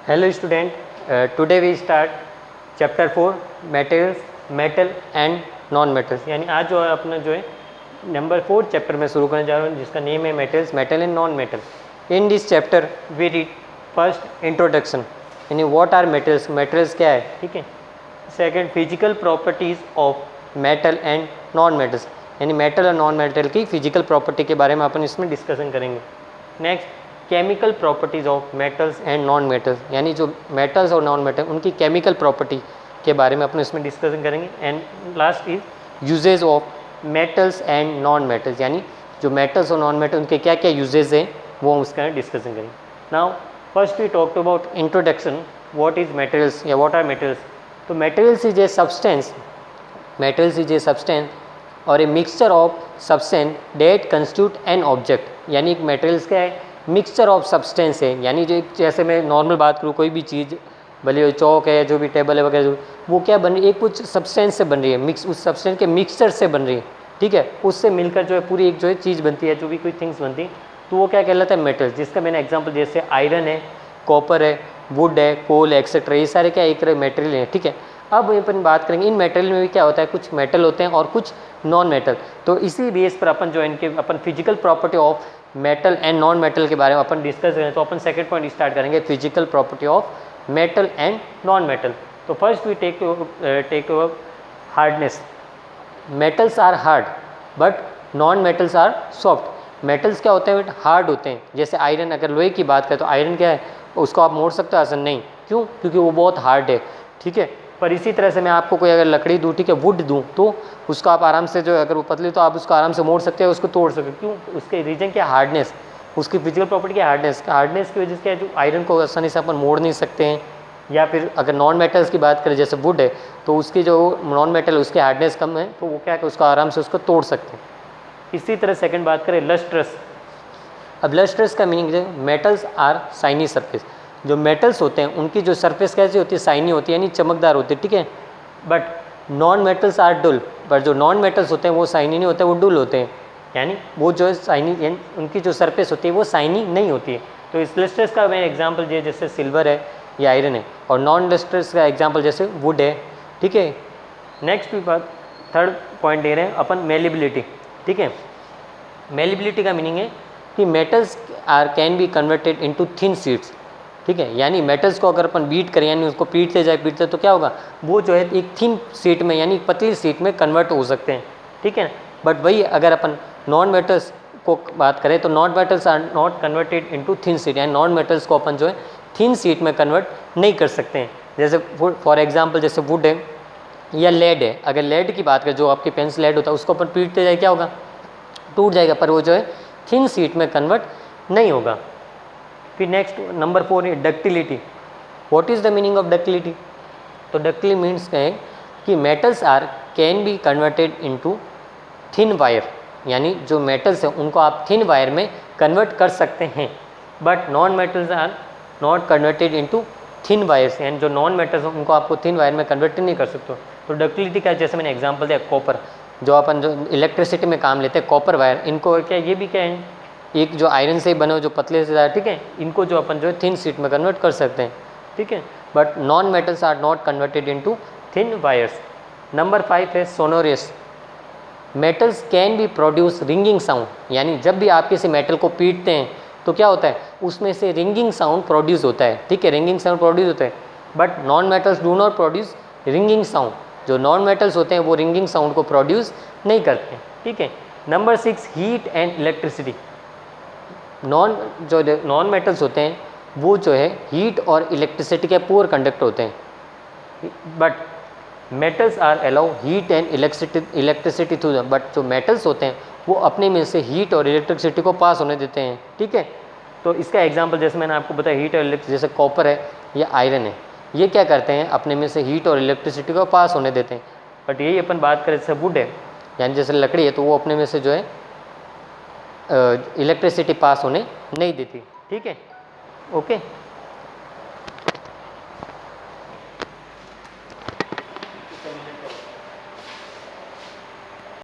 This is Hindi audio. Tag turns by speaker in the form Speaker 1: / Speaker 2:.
Speaker 1: Hello student, today we start chapter 4 materials, metal and non metals. यानी आज जो है अपना जो है नंबर 4 चैप्टर में शुरू करने जा रहा हूँ जिसका नेम है metals, metal and non metal. In this chapter we read first introduction, यानी व्हाट आर मेटल्स, मेटल्स क्या है, ठीक है। Second physical properties of metal and non metals, यानी मेटल और नॉन मेटल की फिजिकल प्रॉपर्टी के बारे में अपन इसमें डिस्कशन करेंगे। Next chemical properties of metals and non metals, यानी जो मेटल्स और नॉन मेटल उनकी केमिकल प्रॉपर्टी के बारे में अपन इसमें डिस्कशन करेंगे। And last is usage of metals and non metals, यानी जो मेटल्स और नॉन मेटल उनके क्या क्या यूजेज हैं वो हम उसका डिस्कशन करेंगे। Now first we talk about introduction, what is metals या व्हाट आर मेटल्स। तो metals is a substance, metals is a substance और a mixture of substance that constitute an object, यानी एक मेटल्स क्या है, मिक्सचर ऑफ सब्सटेंस है। यानी जो जैसे मैं नॉर्मल बात करूँ, कोई भी चीज़ भले वो चौक है, जो भी टेबल है वगैरह, वो क्या बन रही है, एक कुछ सब्सटेंस से बन रही है, मिक्स उस सब्सटेंस के मिक्सचर से बन रही है, ठीक है। उससे मिलकर जो है पूरी एक जो है चीज़ बनती है, जो भी कोई थिंग्स बनती है, तो वो क्या कहलाता है, मेटल्स। जिसका मैंने एग्जांपल जैसे आयरन है, कॉपर है, वुड है, कोल है, एक्सेट्रा, ये सारे क्या एक मटेरियल हैं, ठीक है। अब अपन बात करेंगे इन मटेरियल में भी क्या होता है, कुछ मेटल होते हैं और कुछ नॉन मेटल। तो इसी बेस पर अपन जो इनके अपन physical property of metal and non metal के बारे में अपन डिस्कस करें। तो अपन सेकंड पॉइंट स्टार्ट करेंगे, physical property of metal and non metal. तो first we take hardness. Metals are hard but non metals are soft. Metals क्या होते हैं, हार्ड होते हैं। जैसे आयरन, अगर लोहे की बात करें तो आयरन क्या है, उसको आप मोड़ सकते हो, आसान नहीं, क्यों, क्योंकि वो बहुत हार्ड है, ठीक है। पर इसी तरह से मैं आपको कोई अगर लकड़ी दूँ, ठीक है, वुड दूँ, तो उसको आप आराम से जो है, अगर वो पतली तो आप उसको आराम से मोड़ सकते हो, उसको तोड़ सकते हो, क्यों, उसके रीजन क्या, हार्डनेस, उसकी फिजिकल प्रॉपर्टी क्या, हार्डनेस। हार्डनेस की वजह से क्या है, जो आयरन को आसानी से अपन मोड़ नहीं सकते हैं। या फिर अगर नॉन मेटल्स की बात करें, जैसे वुड है, तो उसकी जो नॉन मेटल है उसकी हार्डनेस कम है, तो वो क्या है, उसको आराम से उसको तोड़ सकते हैं। इसी तरह सेकंड बात करें लस्ट्रस। अब लस्ट्रस का मीनिंग है, मेटल्स आर शाइनी सरफेस। जो मेटल्स होते हैं उनकी जो सरफेस कैसी होती है, शाइनी होती है, यानी चमकदार होती है, ठीक है। बट नॉन मेटल्स आर डुल, पर जो नॉन मेटल्स होते हैं वो शाइनी नहीं होते, वो डुल होते हैं, यानी वो जो है शाइनी, उनकी जो सरफेस होती है वो शाइनी नहीं होती है। तो इस लस्ट्रस का मैं एग्जांपल ये जैसे सिल्वर है या आयरन है, और नॉन लस्ट्रस का एग्जांपल जैसे वुड है, ठीक है। नेक्स्ट भी बात, थर्ड पॉइंट दे रहे हैं अपन, मेलिबिलिटी, ठीक है। मेलिबिलिटी का मीनिंग है कि metals are can be converted into thin sheets, ठीक है। यानी मेटल्स को अगर अपन बीट करें, यानी उसको पीटते तो क्या होगा, वो जो है एक थिन शीट में, यानी पतली शीट में कन्वर्ट हो सकते हैं, ठीक है। बट वही अगर अपन नॉन मेटल्स को बात करें तो non metals are not converted into thin sheet, यानी नॉन मेटल्स को अपन जो है थिन शीट में कन्वर्ट नहीं कर सकते हैं। जैसे फॉर एग्जाम्पल जैसे वुड है या लेड है, अगर लेड की बात करें, जो आपके पेंसिल लेड होता है, उसको अपन पीटते जाए क्या होगा, टूट जाएगा, पर वो जो है थिन शीट में कन्वर्ट नहीं होगा। फिर नेक्स्ट नंबर 4 है ductility. What is the meaning of ductility. तो डक्टिलिटी मीन्स है कि metals are can be converted into thin wire, यानी जो मेटल्स हैं उनको आप थिन वायर में कन्वर्ट कर सकते हैं, but non metals are not converted into thin wires, यानी जो नॉन मेटल्स हैं उनको आपको थिन वायर में कन्वर्ट नहीं कर सकते। तो डक्टिलिटी का जैसे मैंने एग्जांपल दिया, कॉपर, जो अपन जो इलेक्ट्रिसिटी में काम लेते हैं, कॉपर वायर, इनको क्या, ये भी क्या है, एक जो आयरन से बने हो, जो पतले से, ठीक है, इनको जो अपन जो है थिन शीट में कन्वर्ट कर सकते हैं, ठीक है। But non metals are not converted into thin wires. Number 5 है sonorous. Metals can be produce ringing sound, यानी जब भी आप किसी मेटल को पीटते हैं तो क्या होता है, उसमें से रिंगिंग साउंड प्रोड्यूस होता है, ठीक है, रिंगिंग साउंड प्रोड्यूस होता है। But non metals do not produce ringing sound, जो नॉन मेटल्स होते हैं वो रिंगिंग साउंड को प्रोड्यूस नहीं करते हैं, ठीक है। Number 6 heat and electricity. Non metals होते हैं वो जो है हीट और इलेक्ट्रिसिटी के पुअर कंडक्टर होते हैं, but metals are allow heat and electricity through them. But जो मेटल्स होते हैं वो अपने में से हीट और इलेक्ट्रिसिटी को पास होने देते हैं, ठीक है। तो इसका एग्जांपल जैसे मैंने आपको बताया, हीट और इलेक्ट्रिसिटी, जैसे कॉपर है या आयरन है, ये क्या करते हैं, अपने में से हीट और इलेक्ट्रिसिटी को पास होने देते हैं। बट यही अपन बात करें जैसे वुड है, यानी जैसे लकड़ी है, तो वो अपने में से जो है इलेक्ट्रिसिटी पास होने नहीं देती, ठीक है, ओके।